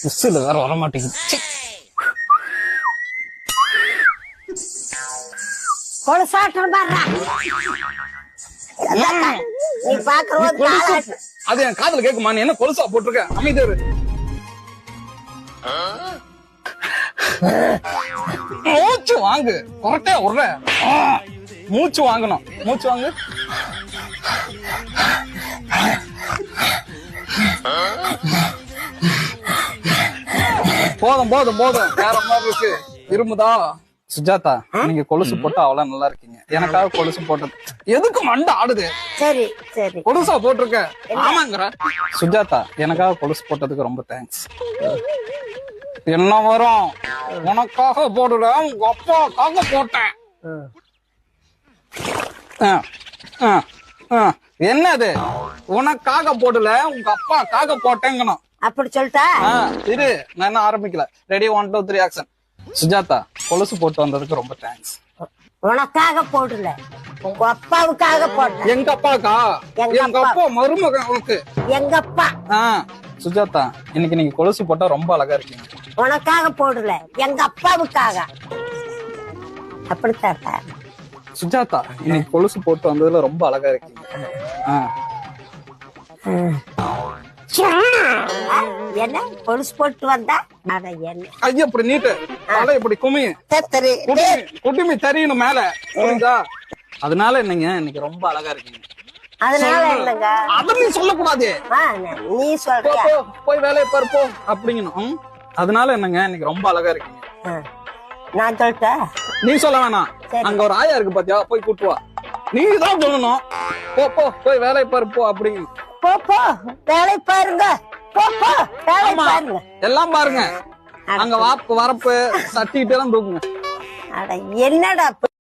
உசுல வேற வர மாட்டேங்குது. அது என் காதுல கேக்குமா? நீ என்ன கொலுசா போட்டிருக்க? அமைதியாரு. மூச்சு வாங்கு. கொரட்டே உர்ற. மூச்சு வாங்கணும். மூச்சு வாங்கு. போதும் போதும் போதும். வேற மாதிரி இருக்கு. இருமுதா? சுஜாதா, நீங்க கொலுசு போட்டு அவ்வளவு நல்லா இருக்கீங்க. எனக்காக கொலுசு போட்டது எதுக்கு மண்டை ஆடுது? சரி சரி, கொலுசா போட்டிருக்க. ஆமாங்கிற. சுஜாதா, எனக்காக கொலுசு போட்டதுக்கு ரொம்ப தேங்க்ஸ். என்ன வரும்? உனக்காக போடல, உங்க அப்பாக்காக போட்டேன். என்னது? உனக்காக போடல, உங்க அப்பாக்காக போட்டேங்கணும். அப்படி சொல்லிட்டா? இரு, நான் என்ன ஆரம்பிக்கல. Ready, 1 2 3 action. சுஜாதா, கொலுசு போட்டு வந்ததுக்கு ரொம்ப தேங்க்ஸ். உனக்காக போடல, உங்க அப்பாவுக்காக போட்டேன். எங்க அப்பாக்கா? எங்க அப்பா மருமகனுக்கு. எங்க அப்பா. சுஜாதா, இன்னைக்கு நீங்க கொலுசு போட்டா ரொம்ப அழகா இருக்கீங்க. உனக்காக போடல, எங்க அப்பாவுக்காக. அப்படித்தாட்டா? சுஜாதா, இன்னைக்கு கொலுசு போட்டு வந்ததுல ரொம்ப அழகா இருக்கீங்க. என்ன கொலுசு போட்டு வந்தா? ஐயா, இப்படி நீட்டு தலை, இப்படி குமி குட்டிமி தெரியணும் மேல, புரியுதா? அதனால என்னங்க, இன்னைக்கு ரொம்ப அழகா இருக்கீங்க. அதனால என்னங்க? அத நீ சொல்லக்கூடாது. நீ சொல்ற. போய் வேலையை பாரு போ அப்படிங்கணும். அதனால என்னங்க, இன்னைக்கு ரொம்ப அழகா இருக்கீங்க. நான் சொல்லிட்டேன். நீ சொல்ல வேணாம். அங்க ஒரு ஆயா இருக்கு பாத்தியா, போய் கூட்டு வா. நீ தான் சொல்லணும். போ போய் வேலையை பாரு போ அப்படிங்கணும். போ வேலை பாருங்க. போ வேலை பாருங்க. எல்லாம் பாருங்க. அங்க வரப்பு சட்டிட்டு எல்லாம் தூக்குங்க. என்னடா